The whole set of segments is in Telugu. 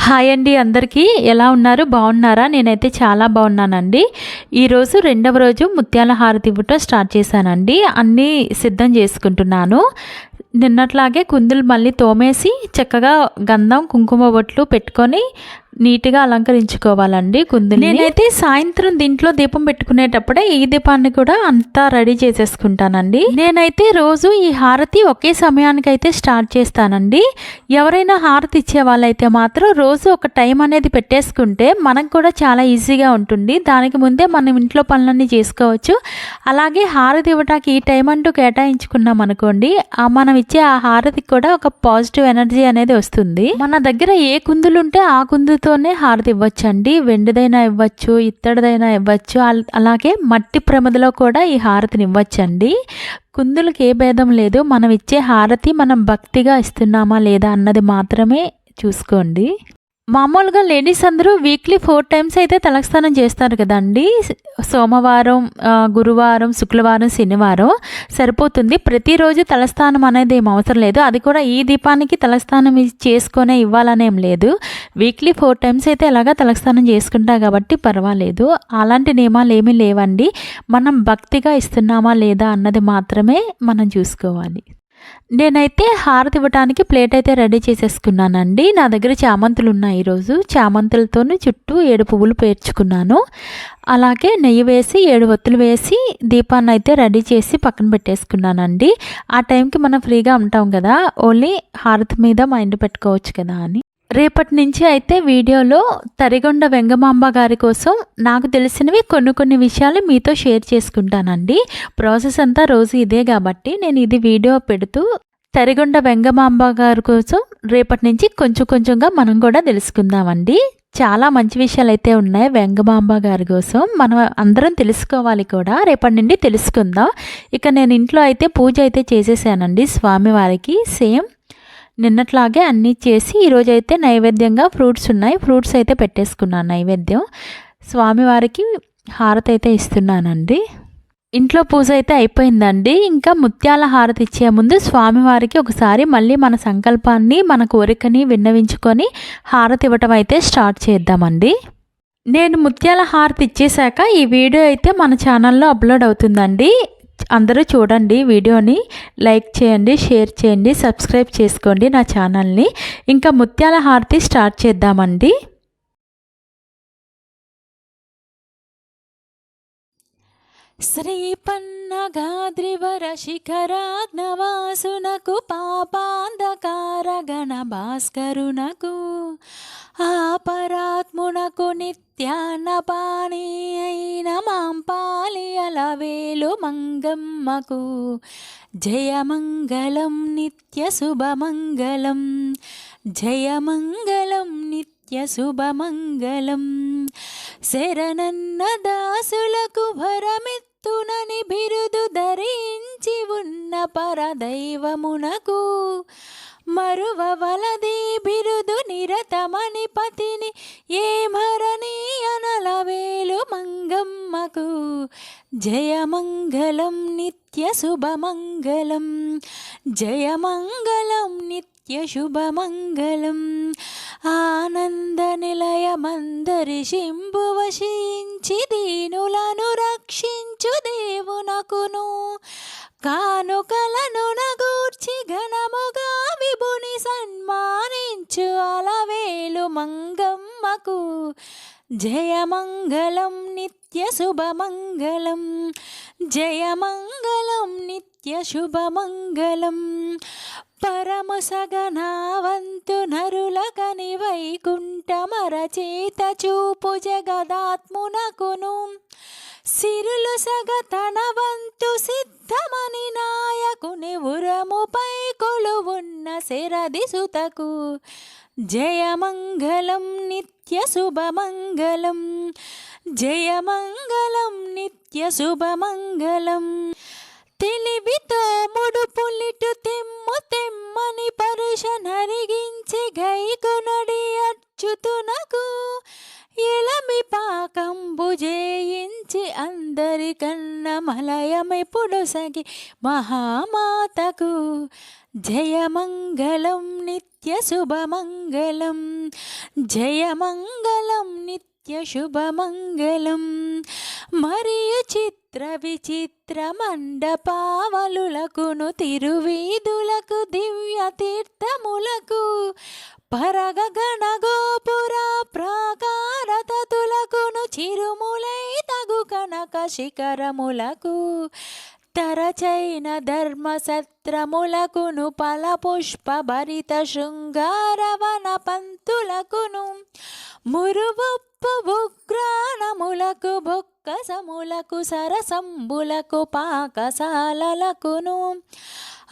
హాయ్ అండి అందరికీ ఎలా ఉన్నారు బాగున్నారా? నేనైతే చాలా బాగున్నానండి. ఈరోజు రెండవ రోజు ముత్యాల హారతి ఇవ్వటం స్టార్ట్ చేశానండి. అన్నీ సిద్ధం చేసుకుంటున్నాను. నిన్నట్లాగే కుందులు మళ్ళీ తోమేసి చక్కగా గంధం కుంకుమ బొట్లు పెట్టుకొని నీట్గా అలంకరించుకోవాలండి కుందులు. నేనైతే సాయంత్రం దీంట్లో దీపం పెట్టుకునేటప్పుడే ఈ దీపాన్ని కూడా అంతా రెడీ చేసేసుకుంటానండి. నేనైతే రోజు ఈ హారతి ఒకే సమయానికి అయితే స్టార్ట్ చేస్తానండి. ఎవరైనా హారతి ఇచ్చే వాళ్ళైతే మాత్రం రోజు ఒక టైం అనేది పెట్టేసుకుంటే మనకు కూడా చాలా ఈజీగా ఉంటుంది. దానికి ముందే మనం ఇంట్లో పనులన్నీ చేసుకోవచ్చు. అలాగే హారతి ఇవ్వటానికి ఈ టైం అంటూ కేటాయించుకున్నాం అనుకోండి, మనం ఇచ్చే ఆ హారతికి కూడా ఒక పాజిటివ్ ఎనర్జీ అనేది వస్తుంది. మన దగ్గర ఏ కుందులు ఉంటే ఆ కుందుతోనే హారతి ఇవ్వచ్చండి. వెండిదైనా ఇవ్వచ్చు, ఇత్తడిదైనా ఇవ్వచ్చు, అలాగే మట్టి ప్రమిదలో కూడా ఈ హారతిని ఇవ్వచ్చండి. కుందులకు ఏ భేదం లేదు. మనం ఇచ్చే హారతి మనం భక్తిగా ఇస్తున్నామా లేదా అన్నది మాత్రమే చూసుకోండి. మామూలుగా లేడీస్ అందరూ వీక్లీ 4 టైమ్స్ అయితే తలస్నానం చేస్తారు కదండి. సోమవారం, గురువారం, శుక్రవారం, శనివారం సరిపోతుంది. ప్రతిరోజు తలస్నానం అనేది ఏం అవసరం లేదు. అది కూడా ఈ దీపానికి తలస్నానం చేసుకొనే ఇవ్వాలనేం లేదు. వీక్లీ 4 టైమ్స్ అయితే ఎలాగా తలస్నానం చేసుకుంటా కాబట్టి పర్వాలేదు. అలాంటి నియమాలు ఏమీ లేవండి. మనం భక్తిగా ఇస్తున్నామా లేదా అన్నది మాత్రమే మనం చూసుకోవాలి. నేనైతే హారతి ఇవ్వటానికి ప్లేట్ అయితే రెడీ చేసేసుకున్నానండి. నా దగ్గర చామంతులు ఉన్నాయి. ఈరోజు చామంతులతోనూ చుట్టూ 7 పువ్వులు పేర్చుకున్నాను. అలాగే నెయ్యి వేసి 7 ఒత్తులు వేసి దీపాన్ని అయితే రెడీ చేసి పక్కన పెట్టేసుకున్నానండి. ఆ టైంకి మనం ఫ్రీగా ఉంటాం కదా, ఓన్లీ హారతి మీద మైండ్ పెట్టుకోవచ్చు కదా అని. రేపటి నుంచి అయితే వీడియోలో తరిగొండ వెంగమాంబ గారి కోసం నాకు తెలిసినవి కొన్ని విషయాలు మీతో షేర్ చేసుకుంటానండి. ప్రాసెస్ అంతా రోజు ఇదే కాబట్టి నేను ఇది వీడియో పెడుతూ తరిగొండ వెంగమాంబ గారి కోసం రేపటి నుంచి కొంచెంగా మనం కూడా తెలుసుకుందామండి. చాలా మంచి విషయాలు అయితే ఉన్నాయి వెంగమాంబ గారి కోసం. మనం అందరం తెలుసుకోవాలి కూడా. రేపటి నుండి తెలుసుకుందాం. ఇక నేను ఇంట్లో అయితే పూజ అయితే చేసేసానండి స్వామివారికి. సేమ్ నిన్నట్లాగే అన్నీ చేసి ఈరోజైతే నైవేద్యంగా ఫ్రూట్స్ ఉన్నాయి. ఫ్రూట్స్ అయితే పెట్టేసుకున్నాను నైవేద్యం. స్వామివారికి హారతి అయితే ఇస్తున్నానండి. ఇంట్లో పూజ అయితే అయిపోయిందండి. ఇంకా ముత్యాల హారతి ఇచ్చే ముందు స్వామివారికి ఒకసారి మళ్ళీ మన సంకల్పాన్ని, మన కోరికని విన్నవించుకొని హారతి ఇవ్వటం అయితే స్టార్ట్ చేద్దామండి. నేను ముత్యాల హారతి ఇచ్చేశాక ఈ వీడియో అయితే మన ఛానల్లో అప్లోడ్ అవుతుందండి. అందరూ చూడండి, వీడియోని లైక్ చేయండి, షేర్ చేయండి, సబ్స్క్రైబ్ చేసుకోండి నా ఛానల్ని. ఇంకా ముత్యాల హారతి స్టార్ట్ చేద్దామండి. శ్రీపన్నగాద్రివర శిఖరాగ్నవాసునకు పాపాంధకార గణ భాస్కరునకు ఆపరాత్మునకు నిత్యాన్నపాణి అయిన మాంపాలి అలవేలు మంగమ్మకు జయమంగళం నిత్య శుభమంగళం, జయమంగళం నిత్య శుభమంగళం. శరణన్న దాసులకు భరమెత్తునని బిరుదు ధరించి ఉన్న పరదైవమునకు మరువవలది బిరుదు నిరతమని పతిని ఏమరని అనలవేలు మంగమ్మకు జయమంగళం నిత్య శుభమంగళం, జయమంగళం నిత్య శుభమంగళం. ఆనంద నిలయమందరి శంభువశించి దీనులను రక్షించు దేవునకును కానుకలను నగూర్చి ఘనముగా విభుని సన్మానించు అలవేలు మంగమ్మకు జయమంగళం నిత్య శుభమంగళం, జయమంగళం నిత్య శుభమంగళం. పరము సగనావంతు నరులకని వైకుంఠమరచేత చూపు జగదాత్మునకును సిరులు సగతనవంతు సిద్ధమని నాయకుని ఉరముపై కొలువున్న శరది సుతకు జయమంగళం నిత్య శుభమంగళం, జయమంగళం నిత్య శుభమంగళం. తెలివితో ముడుపులిటు తెమ్మని పరుష నరిగించి గైకొనడి అచ్యుతునకు ఎలమి పాకంబు జయించి అందరికన్న మలయమెప్పుడు సగి మహామాతకు జయమంగళం నిత్య శుభమంగళం, జయమంగళం నిత్య శుభమంగళం. మరియు చిత్ర విచిత్ర మండపావలులకును తిరువీధులకు దివ్య తీర్థములకు పరగ గణ గోపుర ప్రాకారతతులకును చిరుములై తగు కనక శిఖరములకు తరచైన ధర్మసత్రములకును ఫల పుష్ప భరిత శృంగారవన పంతులకును మురువొప్పు ఉగ్రాణములకు బొక్కసములకు సరసంబులకు పాకశాలలకును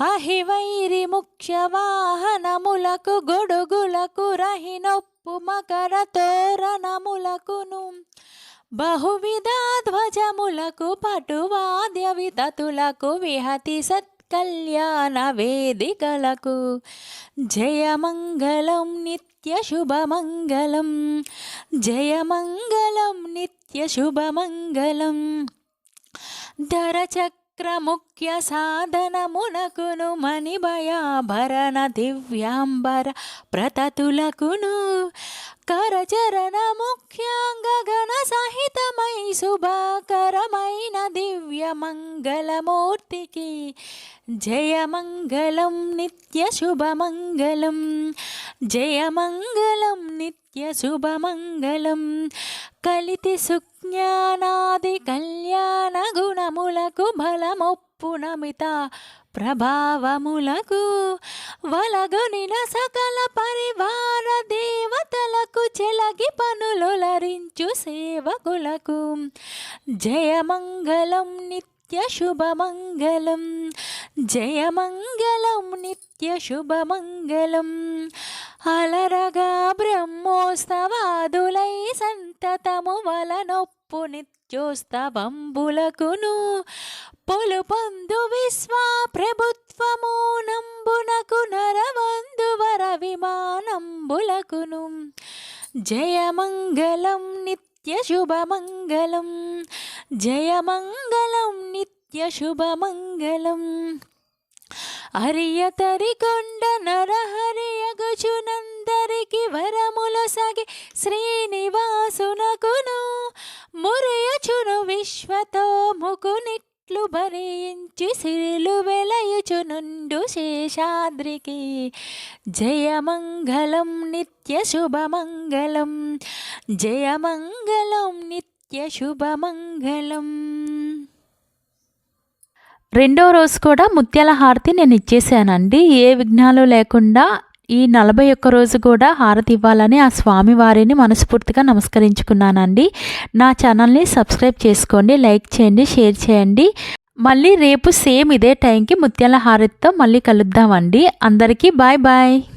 అహివైరి ముఖ్య వాహనములకు గొడుగులకు రహినొప్పు మకర తోరణములకును బహువిధ ధ్వజములకు పటువాద్య వితతులకు విహతి సత్కళ్యాణ వేదికలకు జయమంగళం నిత్య శుభమంగళం. జయమంగళం నిత్య శుభమంగళం. ధరచక్రముఖ్య సాధనమునకును మణిభయాభరణ దివ్యాంబర ప్రతతులకును కరచరణ ముఖ్యాంగ గణ సహితమై శుభకరమైన దివ్య మంగళమూర్తికి జయమంగళం నిత్య శుభమంగళం. జయమంగళం నిత్య శుభమంగళం. కలితి సుజ్ఞానాది కళ్యాణ గుణములకు బలమొప్పు నమిత ప్రభావములకు వలగొనిన సకల పరివార దేవతలకు చెలగి పనులొలరించు సేవకులకు జయమంగళం నిత్య శుభమంగళం. జయమంగళం నిత్య శుభమంగళం. అలరగా బ్రహ్మోత్సవాదులై సంతతము వలనొప్పు నిత్యోత్సవంబులకును పొలు పొందు విశ్వ ప్రభుత్వము నంబునకు నరవందువర విమానంబులకును జయమంగళం నిత్య శుభమంగళం. జయమంగళం నిత్య శుభమంగళం. అరియతరికొండ నరహరియగుచునందరికి వరములొసగి శ్రీనివాసునకును మురయచును విశ్వతో ముకునిట్లు భరించి సిరులు వెలయుచునుండు శేషాద్రికి జయమంగళం నిత్య శుభమంగళం. జయమంగళం నిత్య శుభమంగళం. రెండో రోజు కూడా ముత్యాల హారతి నేను ఇచ్చేసానండి. ఏ విఘ్నాలు లేకుండా ఈ 41 రోజు కూడా హారతి ఇవ్వాలని ఆ స్వామివారిని మనస్ఫూర్తిగా నమస్కరించుకున్నానండి. నా ఛానల్ని సబ్స్క్రైబ్ చేసుకోండి, లైక్ చేయండి, షేర్ చేయండి. మళ్ళీ రేపు సేమ్ ఇదే టైంకి ముత్యాల హారతితో మళ్ళీ కలుద్దామండి. అందరికీ బాయ్ బాయ్.